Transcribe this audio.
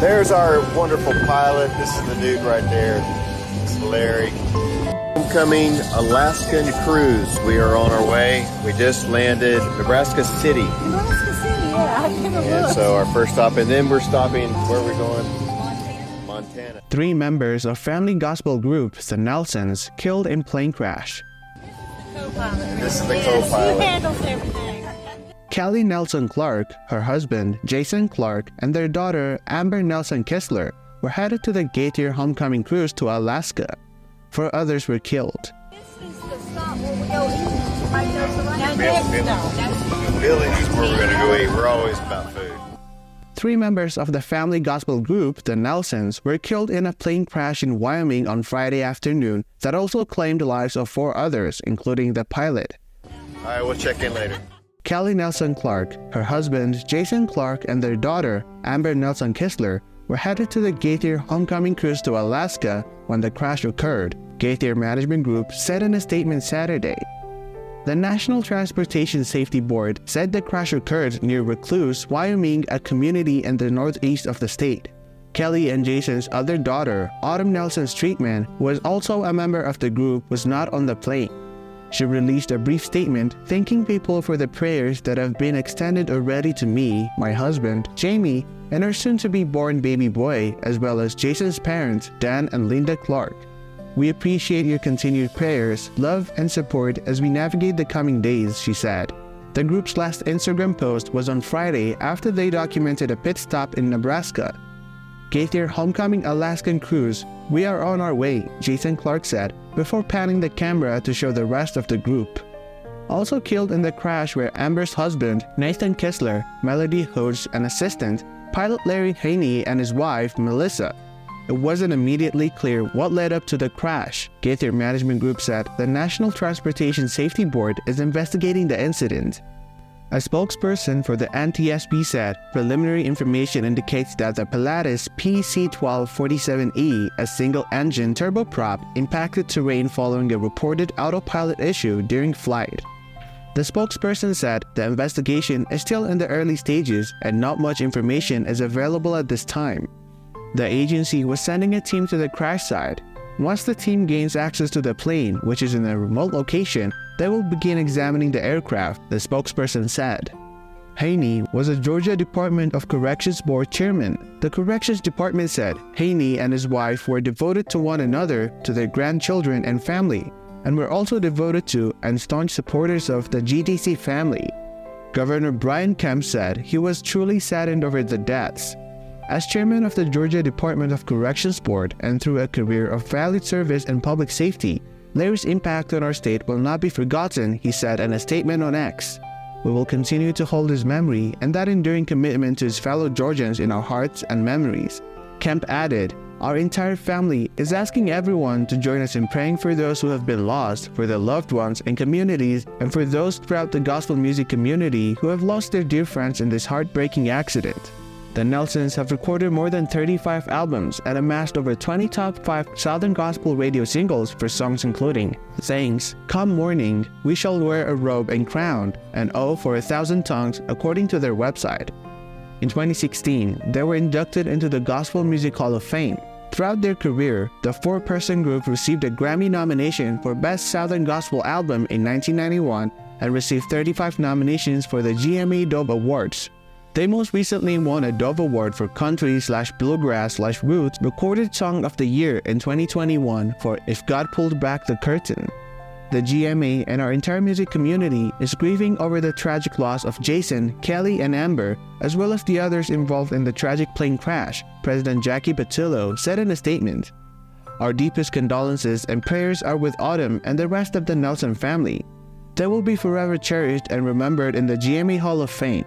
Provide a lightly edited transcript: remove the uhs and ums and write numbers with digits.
There's our wonderful pilot. This is the dude right there. It's Larry. Homecoming Alaskan cruise. We are on our way. We just landed Nebraska City. Nebraska City, yeah. I never And looked. so our first stop, and then we're stopping, where are we going? Montana. 3 members of family gospel group the Nelsons killed in plane crash. Co-pilot. This is the Yes, co-pilot. he handles everything. Kelly Nelson Clark, her husband Jason Clark, and their daughter Amber Nelson Kistler were headed to the Gaitier homecoming cruise to Alaska. 4 others were killed. This is the stop where we go eat. Right there, Bill- next, Bill- no, that's Billy's where we're going to go eat. We're always about food. 3 members of the family gospel group, the Nelsons, were killed in a plane crash in Wyoming on Friday afternoon that also claimed the lives of 4 others, including the pilot. All right, we'll check in later. Kelly Nelson Clark, her husband Jason Clark, and their daughter Amber Nelson Kistler were headed to the Gaitier homecoming cruise to Alaska when the crash occurred, Gaitier Management Group said in a statement Saturday. The National Transportation Safety Board said the crash occurred near Recluse, Wyoming, a community in the northeast of the state. Kelly and Jason's other daughter, Autumn Nelson Streetman, who was also a member of the group, was not on the plane. She released a brief statement thanking people for the prayers that have been extended already to me, my husband, Jamie, and our soon-to-be-born baby boy, as well as Jason's parents, Dan and Linda Clark. We appreciate your continued prayers, love, and support as we navigate the coming days, she said. The group's last Instagram post was on Friday after they documented a pit stop in Nebraska. Gaitier homecoming Alaskan cruise, we are on our way, Jason Clark said, before panning the camera to show the rest of the group. Also killed in the crash were Amber's husband, Nathan Kistler, Melody Hodge, an assistant, pilot Larry Haney, and his wife, Melissa. It wasn't immediately clear what led up to the crash. Gaitier Management Group said the National Transportation Safety Board is investigating the incident. A spokesperson for the NTSB said preliminary information indicates that the Pilatus PC-1247E, a single-engine turboprop, impacted terrain following a reported autopilot issue during flight. The spokesperson said the investigation is still in the early stages and not much information is available at this time. The agency was sending a team to the crash site. Once the team gains access to the plane, which is in a remote location, they will begin examining the aircraft, the spokesperson said. Haney was a Georgia Department of Corrections Board chairman. The Corrections Department said Haney and his wife were devoted to one another, to their grandchildren and family, and were also devoted to and staunch supporters of the GDC family. Governor Brian Kemp said he was truly saddened over the deaths. As chairman of the Georgia Department of Corrections Board and through a career of valued service and public safety, Larry's impact on our state will not be forgotten, he said in a statement on X. We will continue to hold his memory and that enduring commitment to his fellow Georgians in our hearts and memories. Kemp added, our entire family is asking everyone to join us in praying for those who have been lost, for their loved ones and communities, and for those throughout the gospel music community who have lost their dear friends in this heartbreaking accident. The Nelsons have recorded more than 35 albums and amassed over 20 top 5 Southern Gospel radio singles for songs including Thanks, Come Morning, We Shall Wear a Robe and Crown, and Oh for 1,000 Tongues, according to their website. In 2016, they were inducted into the Gospel Music Hall of Fame. Throughout their career, the 4-person group received a Grammy nomination for Best Southern Gospel Album in 1991 and received 35 nominations for the GMA Dove Awards. They most recently won a Dove Award for Country/Bluegrass/Roots Recorded Song of the Year in 2021 for If God Pulled Back the Curtain. The GMA and our entire music community is grieving over the tragic loss of Jason, Kelly, and Amber, as well as the others involved in the tragic plane crash, President Jackie Patillo said in a statement. Our deepest condolences and prayers are with Autumn and the rest of the Nelson family. They will be forever cherished and remembered in the GMA Hall of Fame.